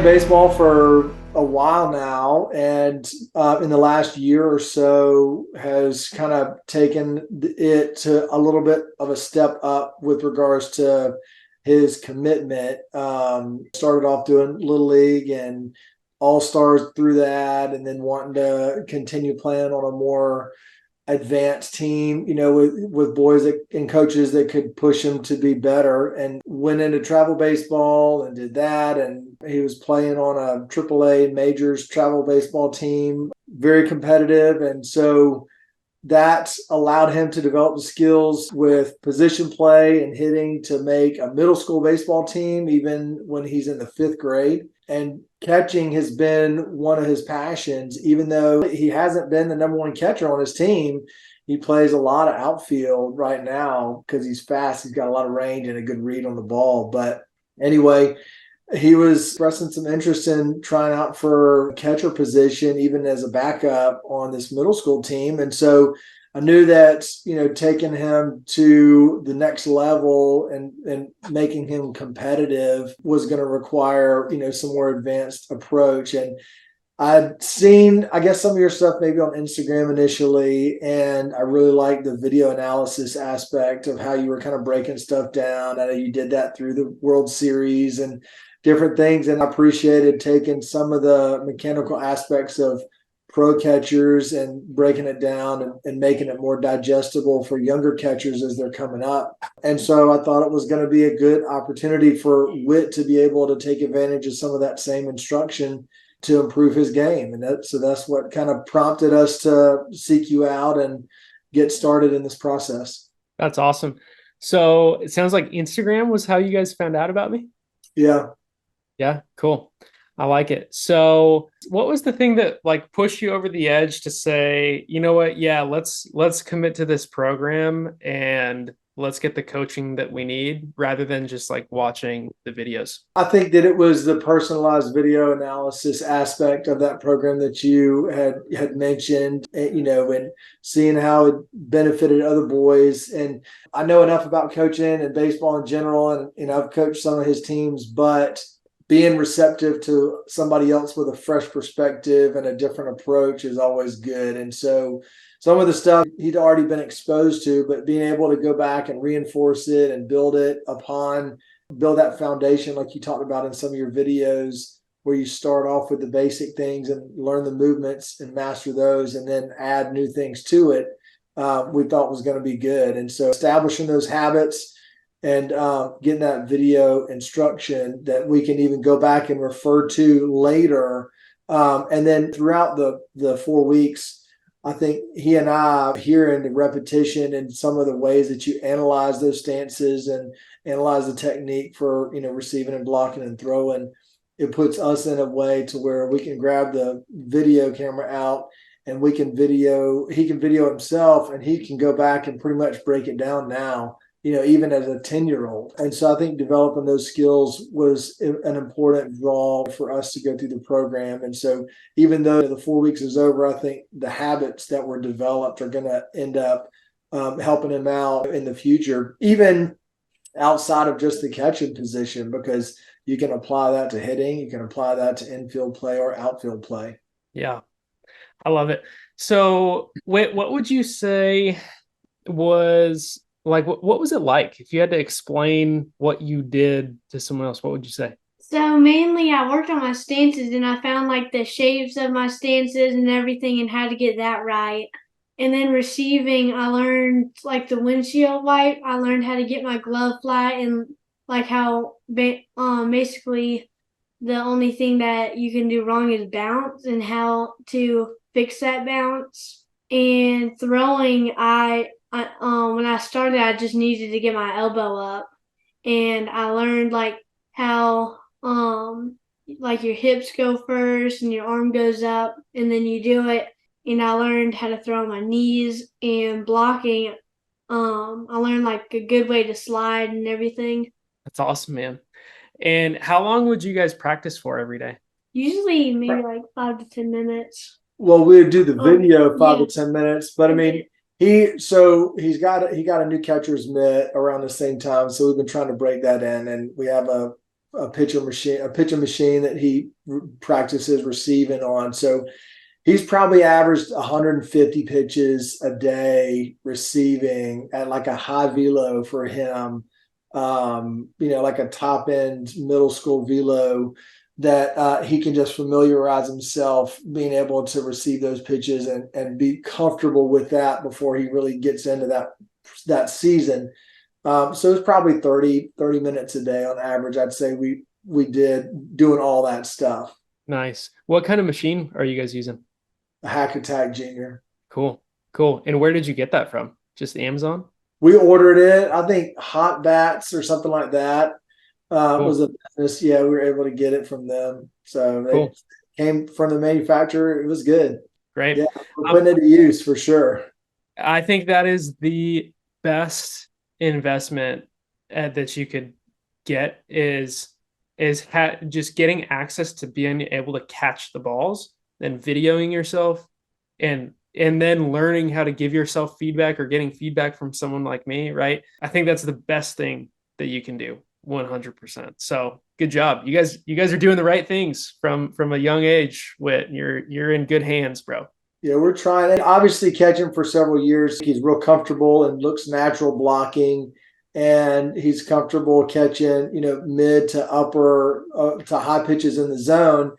playing baseball for a while now, and in the last year or so has kind of taken it to a little bit of a step up with regards to his commitment. Started off doing Little League and All Stars through that, and then wanting to continue playing on a more advanced team, with boys and coaches that could push him to be better, and went into travel baseball and did that. And he was playing on a AAA majors travel baseball team, very competitive. And so that allowed him to develop the skills with position play and hitting to make a middle school baseball team, even when he's in the fifth grade. And catching has been one of his passions, even though he hasn't been the number one catcher on his team. He plays a lot of outfield right now because he's fast. He's got a lot of range and a good read on the ball. But anyway, he was expressing some interest in trying out for catcher position, even as a backup on this middle school team. And so I knew that, taking him to the next level and making him competitive was going to require, some more advanced approach. And I'd seen, I guess, some of your stuff maybe on Instagram initially, and I really liked the video analysis aspect of how you were kind of breaking stuff down. I know you did that through the World Series and different things, and I appreciated taking some of the mechanical aspects of pro catchers and breaking it down and making it more digestible for younger catchers as they're coming up. And so I thought it was going to be a good opportunity for Whit to be able to take advantage of some of that same instruction to improve his game. And that's what kind of prompted us to seek you out and get started in this process. That's awesome. So it sounds like Instagram was how you guys found out about me. Yeah. Yeah, cool. I like it. So what was the thing that pushed you over the edge to say, you know what? Yeah, let's commit to this program and let's get the coaching that we need rather than just watching the videos. I think that it was the personalized video analysis aspect of that program that you had mentioned, and seeing how it benefited other boys. And I know enough about coaching and baseball in general, and I've coached some of his teams, but being receptive to somebody else with a fresh perspective and a different approach is always good. And so some of the stuff he'd already been exposed to, but being able to go back and reinforce it and build that foundation like you talked about in some of your videos, where you start off with the basic things and learn the movements and master those and then add new things to it, we thought was going to be good. And so establishing those habits and getting that video instruction that we can even go back and refer to later. And then throughout the 4 weeks, I think he and I, hearing the repetition and some of the ways that you analyze those stances and analyze the technique for, receiving and blocking and throwing, it puts us in a way to where we can grab the video camera out and he can video himself, and he can go back and pretty much break it down now, even as a 10-year-old. And so I think developing those skills was an important draw for us to go through the program. And so even though the 4 weeks is over, I think the habits that were developed are going to end up helping him out in the future, even outside of just the catching position, because you can apply that to hitting, you can apply that to infield play or outfield play. Yeah, I love it. So what would you say was what was it like? If you had to explain what you did to someone else, what would you say? So mainly I worked on my stances, and I found the shapes of my stances and everything and how to get that right. And then receiving, I learned the windshield wipe. I learned how to get my glove flat and how basically the only thing that you can do wrong is bounce and how to fix that bounce. And throwing, when I started, I just needed to get my elbow up, and I learned how your hips go first and your arm goes up and then you do it. And I learned how to throw on my knees, and blocking. I learned a good way to slide and everything. That's awesome, man. And how long would you guys practice for every day? Usually maybe 5 to 10 minutes. Well, we would do the video 5 to 10 minutes, but I mean, he got a new catcher's mitt around the same time, so we've been trying to break that in, and we have a a pitching machine that he practices receiving on. So he's probably averaged 150 pitches a day receiving at like a high velo for him. Like a top end middle school velo that he can just familiarize himself being able to receive those pitches and be comfortable with that before he really gets into that season. So it's probably 30 minutes a day on average. I'd say we did doing all that stuff. Nice. What kind of machine are you guys using? A Hack Attack Junior. Cool. Cool. And where did you get that from? Just Amazon? We ordered it. I think Hot Bats or something like that Cool. was a business. Yeah, we were able to get it from them. So they Cool. came from the manufacturer. It was good. Great. Yeah, we're putting it to use for sure. I think that is the best investment that you could get is just getting access to being able to catch the balls and videoing yourself and then learning how to give yourself feedback or getting feedback from someone like me, right? I think that's the best thing that you can do, 100%. So good job. You guys are doing the right things from a young age. Whit, you're in good hands, bro. Yeah, we're trying. And obviously, catching for several years, he's real comfortable and looks natural blocking. And he's comfortable catching, mid to upper to high pitches in the zone.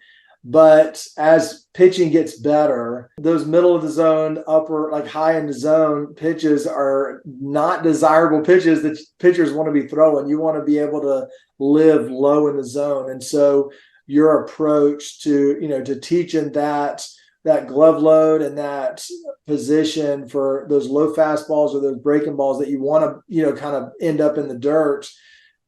But as pitching gets better, those middle of the zone, upper, like high in the zone pitches are not desirable pitches that pitchers want to be throwing. You want to be able to live low in the zone. And so your approach to teaching that glove load and that position for those low fastballs or those breaking balls that you want to, kind of end up in the dirt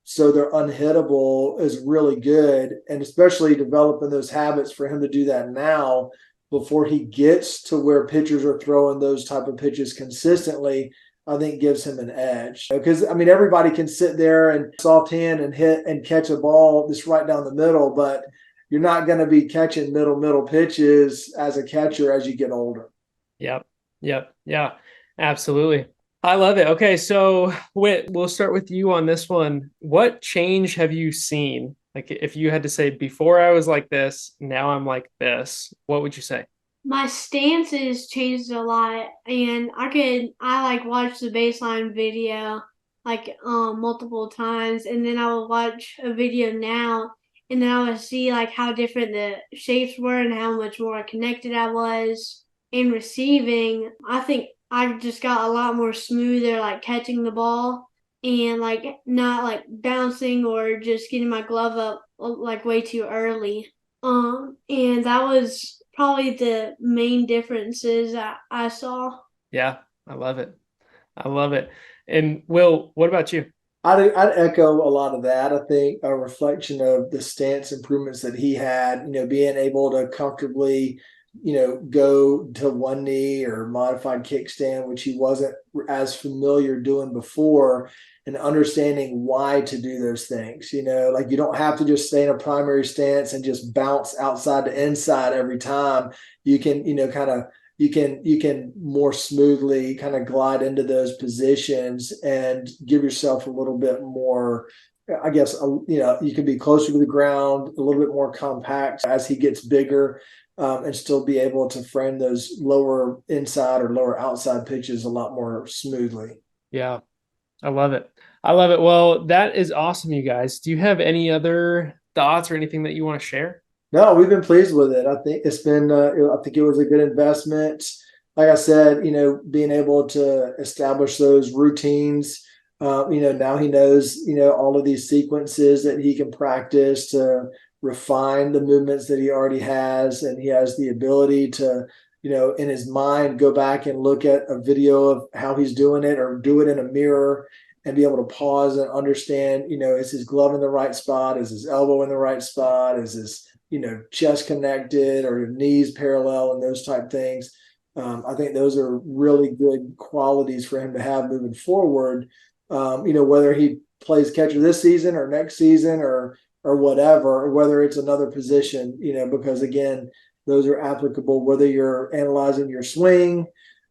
so they're unhittable is really good. And especially developing those habits for him to do that now before he gets to where pitchers are throwing those type of pitches consistently, I think gives him an edge. Because, everybody can sit there and soft hand and hit and catch a ball just right down the middle, but you're not going to be catching middle pitches as a catcher as you get older. Yep. Yeah, absolutely. I love it. Okay, so Whit, we'll start with you on this one. What change have you seen? Like if you had to say before I was like this, now I'm like this, what would you say? My stances changed a lot, and I watch the baseline video multiple times, and then I will watch a video now, and then I would see how different the shapes were and how much more connected I was in receiving. I think I just got a lot more smoother, catching the ball and not bouncing or just getting my glove up way too early. And that was probably the main differences I saw. Yeah, I love it. I love it. And Will, what about you? I'd echo a lot of that. I think a reflection of the stance improvements that he had, being able to comfortably, go to one knee or modified kickstand, which he wasn't as familiar doing before, and understanding why to do those things. You don't have to just stay in a primary stance and just bounce outside to inside every time. You can, you can more smoothly kind of glide into those positions and give yourself a little bit more, I guess, you can be closer to the ground, a little bit more compact as he gets bigger, and still be able to frame those lower inside or lower outside pitches a lot more smoothly. Yeah, I love it. I love it. Well, that is awesome, you guys. Do you have any other thoughts or anything that you want to share? No, we've been pleased with it. I think it's been, I think it was a good investment. Like I said, being able to establish those routines, now he knows, all of these sequences that he can practice to refine the movements that he already has. And he has the ability to, in his mind, go back and look at a video of how he's doing it or do it in a mirror and be able to pause and understand, is his glove in the right spot? Is his elbow in the right spot? Is his, chest connected or your knees parallel and those type things. I think those are really good qualities for him to have moving forward. Whether he plays catcher this season or next season or whatever, or whether it's another position, because again, those are applicable whether you're analyzing your swing,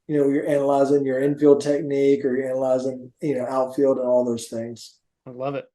you're analyzing your infield technique or you're analyzing, outfield and all those things. I love it.